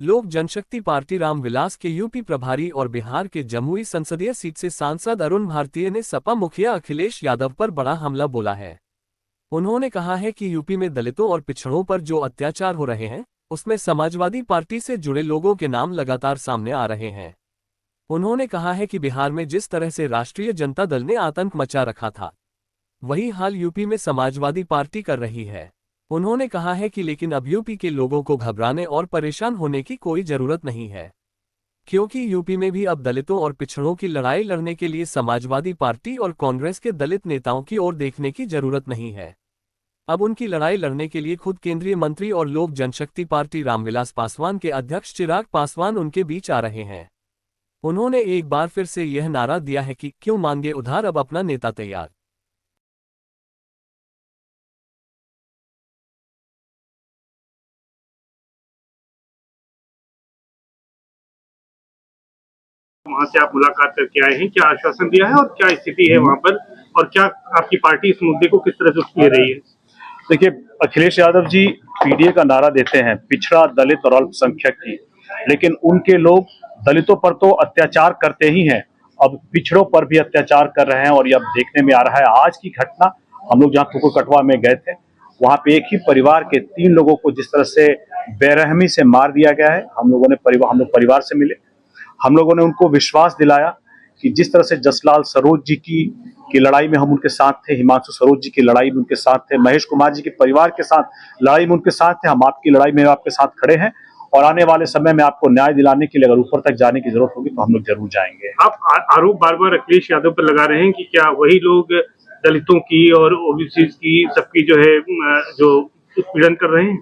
लोक जनशक्ति पार्टी रामविलास के यूपी प्रभारी और बिहार के जमुई संसदीय सीट से सांसद अरुण भारतीय ने सपा मुखिया अखिलेश यादव पर बड़ा हमला बोला है। उन्होंने कहा है कि यूपी में दलितों और पिछड़ों पर जो अत्याचार हो रहे हैं, उसमें समाजवादी पार्टी से जुड़े लोगों के नाम लगातार सामने आ रहे हैं। उन्होंने कहा है कि बिहार में जिस तरह से राष्ट्रीय जनता दल ने आतंक मचा रखा था, वही हाल यूपी में समाजवादी पार्टी कर रही है। उन्होंने कहा है कि लेकिन अब यूपी के लोगों को घबराने और परेशान होने की कोई जरूरत नहीं है, क्योंकि यूपी में भी अब दलितों और पिछड़ों की लड़ाई लड़ने के लिए समाजवादी पार्टी और कांग्रेस के दलित नेताओं की ओर देखने की जरूरत नहीं है। अब उनकी लड़ाई लड़ने के लिए खुद केंद्रीय मंत्री और लोक जनशक्ति पार्टी रामविलास पासवान के अध्यक्ष चिराग पासवान उनके बीच आ रहे हैं। उन्होंने एक बार फिर से यह नारा दिया है कि क्यों मांगे उधार, अब अपना नेता तैयार। वहां से आप मुलाकात करके आए हैं, क्या आश्वासन दिया है और क्या स्थिति है वहां पर, और क्या आपकी पार्टी इस मुद्दे को किस तरह से ले रही है? देखिए, अखिलेश यादव जी पीडीए का नारा देते हैं, पिछड़ा, दलित और अल्पसंख्यक की, लेकिन उनके लोग दलितों पर तो अत्याचार करते ही हैं, अब पिछड़ों पर भी अत्याचार कर रहे हैं। और ये अब देखने में आ रहा है। आज की घटना, हम लोग जहाँ ठुकुर कटवा में गए थे, वहां पे एक ही परिवार के 3 लोगों को जिस तरह से बेरहमी से मार दिया गया है। हम लोग परिवार से मिले, हम लोगों ने उनको विश्वास दिलाया कि जिस तरह से जसलाल सरोज जी की लड़ाई में हम उनके साथ थे, हिमांशु सरोज जी की लड़ाई में उनके साथ थे, महेश कुमार जी के परिवार के साथ लड़ाई में उनके साथ थे, हम आपकी लड़ाई में आपके साथ खड़े हैं। और आने वाले समय में आपको न्याय दिलाने के लिए अगर ऊपर तक जाने की जरूरत होगी तो हम लोग जरूर जाएंगे। आप आरोप बार बार अखिलेश यादव पर लगा रहे हैं कि क्या वही लोग दलितों की और ओबीसी की सबकी जो है जो उत्पीड़न कर रहे हैं?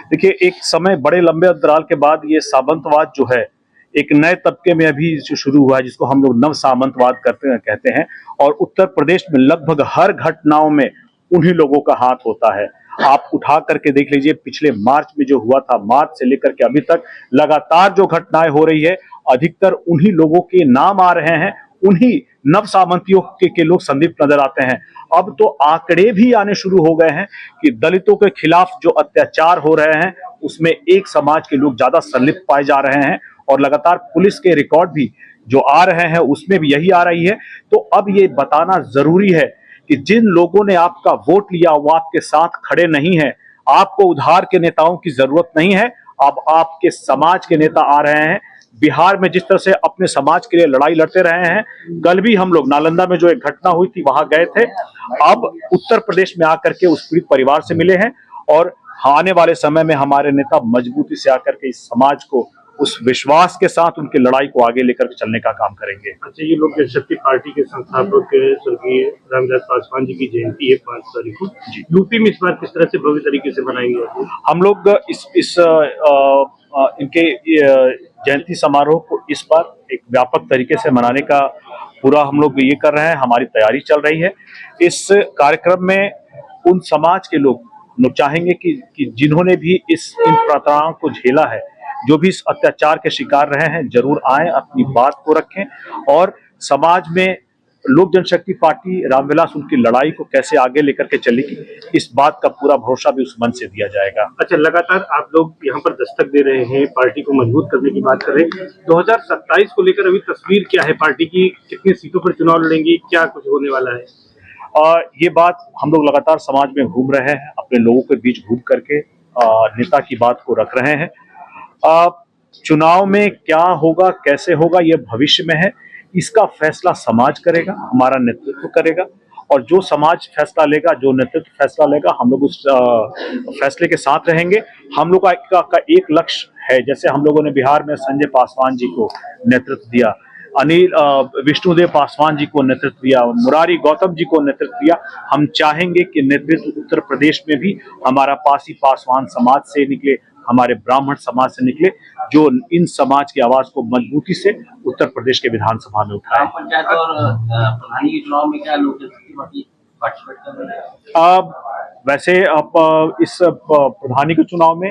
देखिए, एक समय बड़े लंबे अंतराल के बाद ये सामंतवाद जो है एक नए तबके में अभी शुरू हुआ है, जिसको हम लोग नव सामंतवाद कहते हैं। और उत्तर प्रदेश में लगभग हर घटनाओं में उन्हीं लोगों का हाथ होता है। आप उठा करके देख लीजिए, पिछले मार्च में जो हुआ था, मार्च से लेकर के अभी तक लगातार जो घटनाएं हो रही है, अधिकतर उन्हीं लोगों के नाम आ रहे हैं, उन्हीं नव सामंतियों के लोग संलिप्त नजर आते हैं। अब तो आंकड़े भी आने शुरू हो गए हैं कि दलितों के खिलाफ जो अत्याचार हो रहे हैं उसमें एक समाज के लोग ज्यादा संलिप्त पाए जा रहे हैं। और लगातार पुलिस के रिकॉर्ड भी जो आ रहे हैं उसमें भी यही आ रही है। तो अब ये बताना जरूरी है कि जिन लोगों ने आपका वोट लिया वो आपके साथ खड़े नहीं है। आपको उधार के नेताओं की जरूरत नहीं है, अब आपके समाज के नेता आ रहे हैं। बिहार में जिस तरह से अपने समाज के लिए लड़ाई लड़ते रहे हैं, कल भी हम लोग नालंदा में जो एक घटना हुई थी वहां गए थे। अब उत्तर प्रदेश में आकर के उस पीड़ित परिवार से मिले हैं और आने वाले समय में हमारे नेता मजबूती से आकर के इस समाज को उस विश्वास के साथ उनकी लड़ाई को आगे लेकर चलने का काम करेंगे। अच्छा, ये लोक जनशक्ति पार्टी के संस्थापक स्वर्गीय रामविलास पासवान जी की जयंती है 5 तारीख को, यूपी में इस बार किस तरह से भव्य तरीके से मनाएंगे? हम लोग इनके जयंती समारोह को इस बार एक व्यापक तरीके से मनाने का पूरा हम लोग ये कर रहे हैं, हमारी तैयारी चल रही है। इस कार्यक्रम में उन समाज के लोग चाहेंगे कि जिन्होंने भी इन प्रताड़नाओं को झेला है, जो भी इस अत्याचार के शिकार रहे हैं, जरूर आए, अपनी बात को रखें और समाज में लोक जनशक्ति पार्टी रामविलास उनकी लड़ाई को कैसे आगे लेकर के चलेगी, इस बात का पूरा भरोसा भी उस मन से दिया जाएगा। अच्छा, लगातार आप लोग यहाँ पर दस्तक दे रहे हैं, पार्टी को मजबूत करने की बात कर रहे हैं। 2027 को लेकर अभी तस्वीर क्या है पार्टी की? कितनी सीटों पर चुनाव लड़ेंगी? क्या कुछ होने वाला है? ये बात हम लोग लगातार समाज में घूम रहे हैं, अपने लोगों के बीच घूम करके नेता की बात को रख रहे हैं। चुनाव में क्या होगा, कैसे होगा, यह भविष्य में है। इसका फैसला समाज करेगा, हमारा नेतृत्व करेगा। और जो समाज फैसला लेगा, जो नेतृत्व फैसला लेगा, हम लोग उस फैसले के साथ रहेंगे। हम लोग का एक लक्ष्य है, जैसे हम लोगों ने बिहार में संजय पासवान जी को नेतृत्व दिया, विष्णुदेव पासवान जी को नेतृत्व दिया, मुरारी गौतम जी को नेतृत्व दिया। हम चाहेंगे कि नेतृत्व उत्तर प्रदेश में भी हमारा पासी पासवान समाज से निकले, हमारे ब्राह्मण समाज से निकले, जो इन समाज की आवाज को मजबूती से उत्तर प्रदेश के विधानसभा में उठाए। पंचायत और प्रधानी के चुनाव में क्या लोक जनशक्ति पार्टी पार्टिसिपेट कर रही है? वैसे अब इस प्रधानी के चुनाव में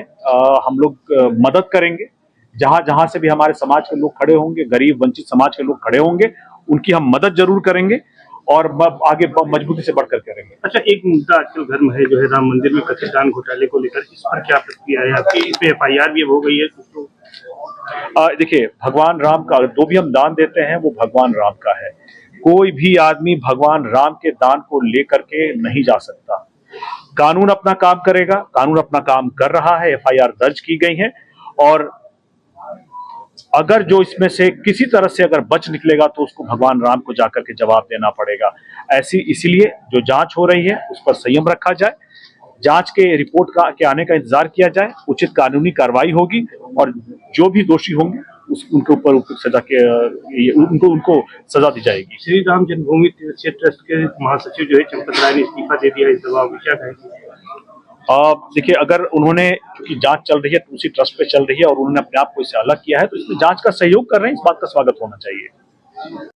हम लोग मदद करेंगे। जहां जहां से भी हमारे समाज के लोग खड़े होंगे, गरीब वंचित समाज के लोग खड़े होंगे, उनकी हम मदद जरूर करेंगे और आगे मजबूती से बढ़कर करेंगे। अच्छा, एक मुद्दा आजकल घर में है, जो है राम मंदिर में कथित दान घोटाले को लेकर, इस पर क्या प्रतिक्रिया है आपकी? इसमें FIR भी हो गई है तो देखिए, भगवान राम का जो भी हम दान देते हैं वो भगवान राम का है। कोई भी आदमी भगवान राम के दान को लेकर के नहीं जा सकता। कानून अपना काम करेगा, कानून अपना काम कर रहा है, एफआईआर दर्ज की गई है और अगर जो इसमें से किसी तरह से अगर बच निकलेगा तो उसको भगवान राम को जाकर के जवाब देना पड़ेगा। इसीलिए जो जांच हो रही है उस पर संयम रखा जाए, जांच के रिपोर्ट के आने का इंतजार किया जाए, उचित कानूनी कार्रवाई होगी और जो भी दोषी होंगे उनके ऊपर सजा के उनको सजा दी जाएगी। श्री राम जन्मभूमि तीर्थ ट्रस्ट के महासचिव जो है चंपत राय ने इस्तीफा दे दिया, इस दबाव में क्या कहेंगे? देखिए, अगर उन्होंने, क्योंकि जांच चल रही है तो उसी ट्रस्ट पे चल रही है और उन्होंने अपने आप को इससे अलग किया है तो इसमें जांच का सहयोग कर रहे हैं, इस बात का स्वागत होना चाहिए।